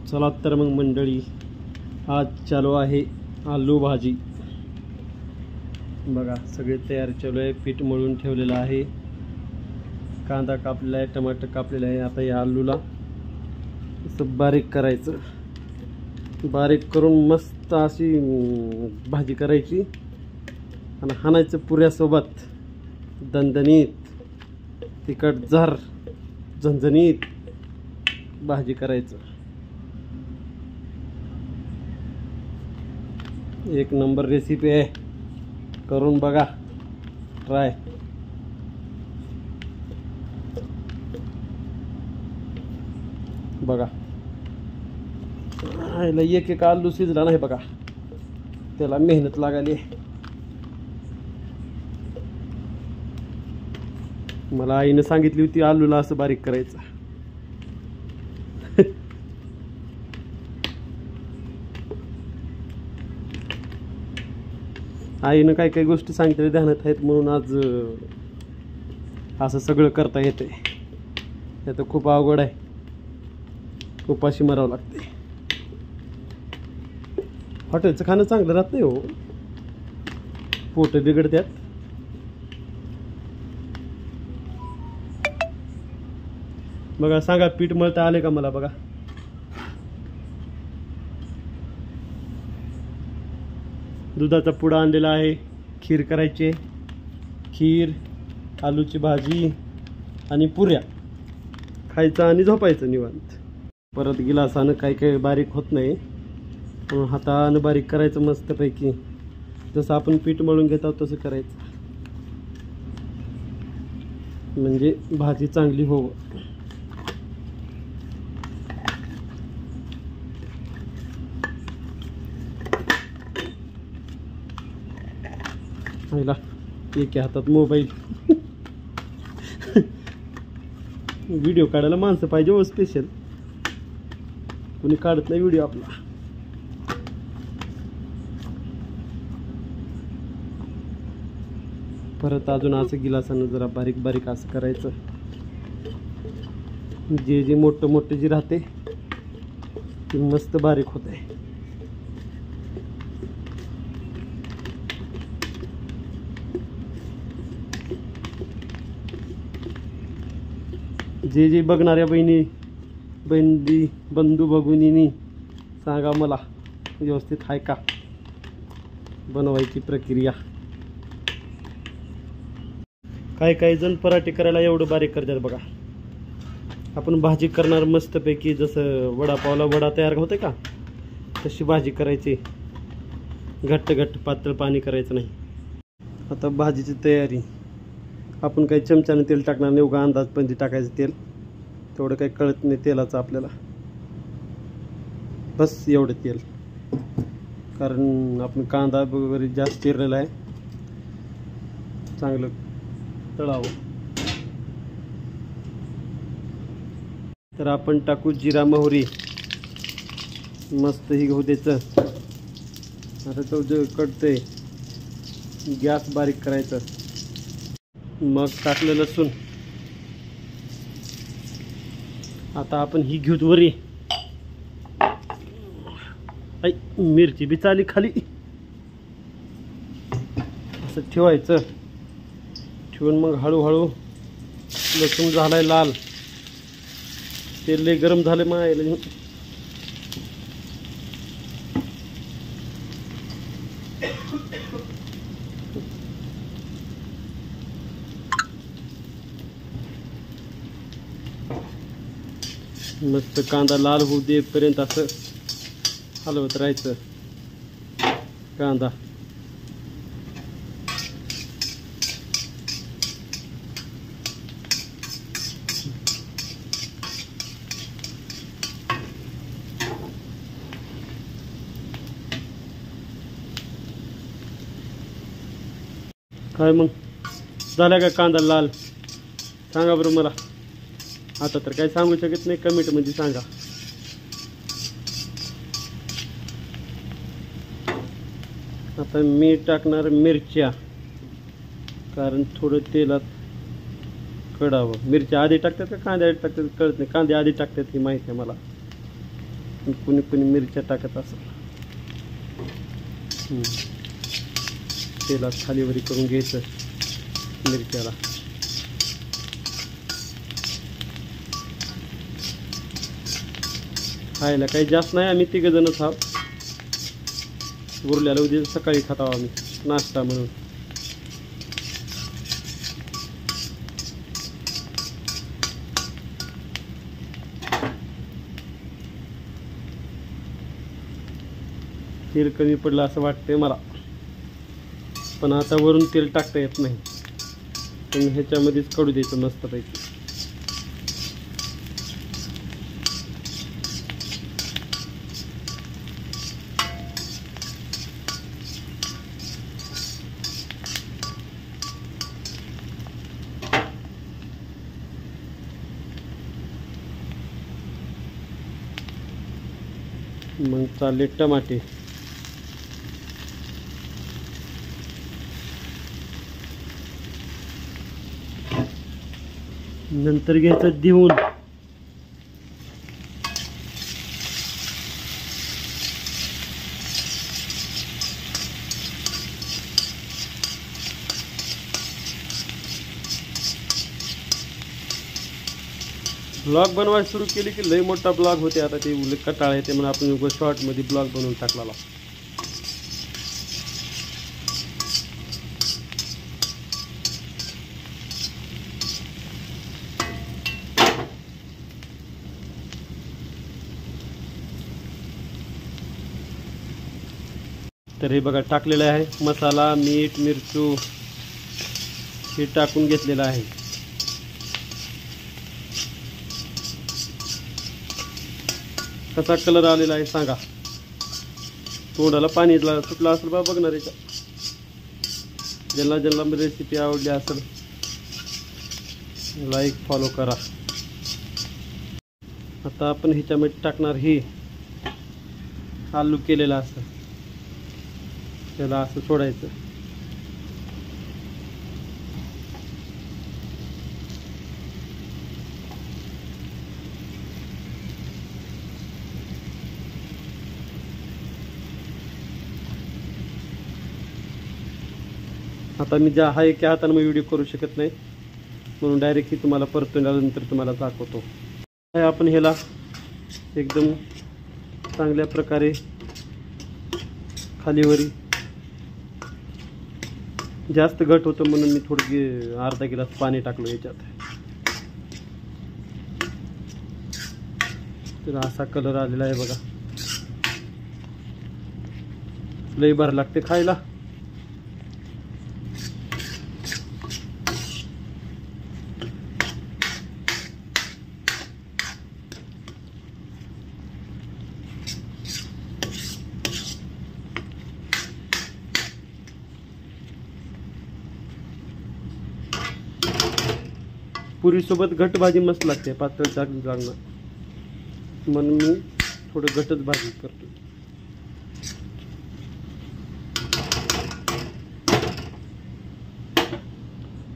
चला तर मग मंडळी, आज चालू आहे आलू भाजी। बघा सगळे तयार चालू आहे। पीठ मळून ठेवलेलं आहे, कांदा कापलेला आहे, टमाटर कापलेला आहे। आता या आलूला असं बारीक करायचं, बारीक करून मस्त अशी भाजी करायची आणि हाणायचं पुऱ्यासोबत। दणदणीत तिखटजार झणझणीत भाजी करायचं। एक नंबर रेसिपी आहे, करून बघा ट्राय। बघा एक आलू शिजला नाही बघा, त्याला मेहनत लागली। मला आईने सांगितली होती आलूला असं बारीक करायचं। आईनं काही काही गोष्टी सांगितल्या ध्यानात आहेत, म्हणून आज असं सगळं करता येते। हे तर खूप अवघड आहे, उपाशी मरावं लागते। हॉटेलचं खाणं चांगलं राहत नाही हो, पोट बिघडतात। बघा सांगा, पीठ मळता आले का मला? बघा दुधाचा पुडा आणलेला आहे, खीर करायची, खीर, आलूची भाजी आणि पुऱ्या खायचं आणि झोपायचं निवांत। परत गिलासानं काही काही बारीक होत नाही, हातानं बारीक करायचं मस्तपैकी। जसं आपण पीठ मळून घेतो तसं करायचं, म्हणजे भाजी चांगली होव। एका हातात मोबाईल, व्हिडिओ काढायला माणसं पाहिजे हो स्पेशल, कोणी काढत नाही व्हिडिओ आपला। परत अजून असं गिलासानं जरा बारीक बारीक असं करायचं, जे जे मोठं मोठं जे राहते ते मस्त बारीक होते। जे जे बघणाऱ्या बंधू भगिनींनी सांगा मला, व्यवस्थित आहे का बनवायची प्रक्रिया? काही जण पराठे करायला एवढं बारीक करतात बघा। आपण भाजी करणार मस्तपैकी, जसं वडापावला वडा तयार होते का तशी भाजी करायची, घट्ट घट्ट पातळ पाणी करायचं नाही। आता भाजीची तयारी, आपण काही चमच्याने तेल टाकणार नाही, उगा अंदाजपंती टाकायचं तेल, तेवढं काही कळत नाही तेलाचं आपल्याला। बस एवढं तेल, कारण आपण कांदा वगैरे जास्त चिरलेला आहे, चांगलं तळावं। तर आपण टाकू जिरा मोहरी, मस्त ही घेऊ द्यायचं। आता तो जो कढतंय, गॅस बारीक करायचं, मग टाकलं लसूण। आता आपण ही घेऊ वरी, मिरची बी चाली खाली, असं ठेवायचं। ठेवून मग हळूहळू, लसूण झालाय लाल, तेल लय गरम झाले मायला, मस्त कांदा लाल होऊ देपर्यंत असं हलवत राहायचं कांदा। काय मग झाला का कांदा लाल? सांगा बरं मला, आता तर काही सांगू शकत नाही, कमेंटमध्ये सांगा। आता मी टाकणार मिरच्या, कारण थोडं तेलात कडावं। मिरच्या आधी टाकतात का कांदे आधी टाकतात कळत नाही, कांदे आधी टाकतात ही माहिती आहे मला। कुणी कुणी मिरच्या टाकत असं. तेलात खालीवरी करून घ्यायचं मिरच्याला. खायला काही जास्त नाही, आम्ही 3 जणच आहोत. उरल्याला उद्या सकाळी खात आहोत आम्ही नाश्ता म्हणून. तेल कमी पडलं असं वाटतंय मला, पण आता वरून तेल टाकता येत नाही, पण ह्याच्यामध्येच कडू द्यायचं मस्तपैकी. मग चालले टमाटे. नंतर घ्यायचं देऊन. ब्लॉग बनवायला सुरू केली की लई मोठा ब्लॉग होते. आता ते कटाळ येते म्हणून आपण शॉर्टमध्ये ब्लॉग बनवून टाकला. तर हे बघा टाकलेलं आहे मसाला, मीठ, मिरचू हे टाकून घेतलेलं आहे. कसा कलर आलेला आहे सांगा. तोंडाला पाणी सुटलं असेल बा बघणाऱ्याच्या. ज्यांना ज्यांना रेसिपी आवडली असेल लाईक फॉलो करा. आता आपण ह्याच्यामध्ये टाकणार हे आलू केलेलं असं, त्याला असं सोडायचं. आता मी ज्या एका हाताने मी व्हिडिओ करू शकत नाही म्हणून डायरेक्ट ही तुम्हाला परतल्यानंतर तुम्हाला दाखवतो. आपण ह्याला एकदम चांगल्या प्रकारे खालीवरी. जास्त घट होतं म्हणून मी थोडी अर्धा गिलास पाणी टाकलो याच्यात. तर असा कलर आलेला आहे बघा. लई भारी लागते खायला. पुरीसोबत घट भाजी मस्त लागते, पातळ लागणार म्हणून मी थोडं घटच भाजी करतो.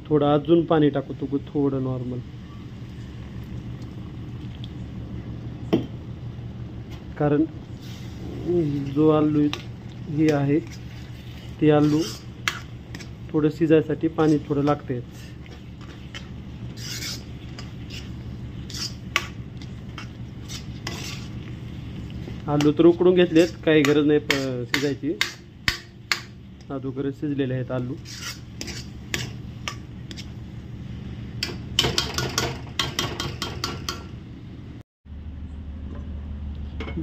थोडं अजून पाणी टाकतो, थोडं नॉर्मल. कारण जो आलू हे आहे ते आलू थोडं शिजायसाठी पाणी थोडं लागते. आलू तर उकडून घेतलेत, काही गरज नाही शिजायची. अगोदर शिजलेले आहेत आलू.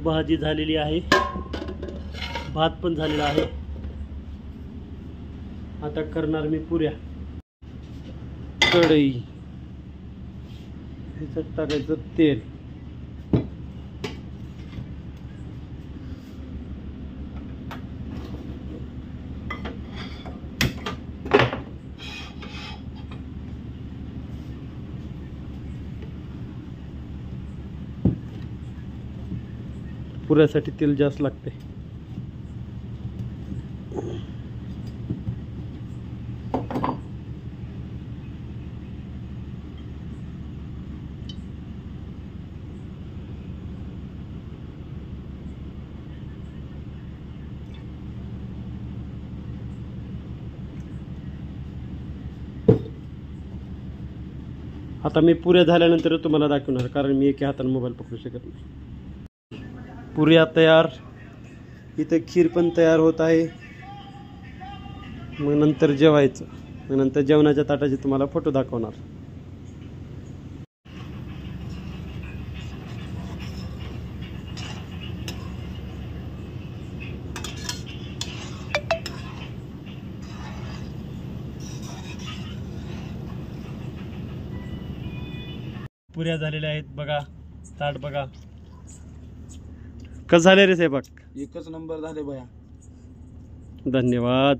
भाजी झालेली आहे, भात पण झालेला आहे. आता करणार मी पुऱ्या. कढई, ह्याच्यात टाकायचं तेल. पुऱ्यासाठी तेल जास्त लागते. आता मी पुऱ्या झाल्यानंतर तुम्हाला दाखवणार, कारण मी एका हाताने मोबाईल पकडू शकत नाही. पुऱ्या तयार, इथं खीर पण तयार होत आहे. मग नंतर जेवायचं, मग नंतर जेवणाच्या ताटाचे तुम्हाला फोटो दाखवणार. पुऱ्या झालेल्या आहेत बघा, ताट बघा कसं झाले रे साहेब. एकच नंबर झाले बया. धन्यवाद.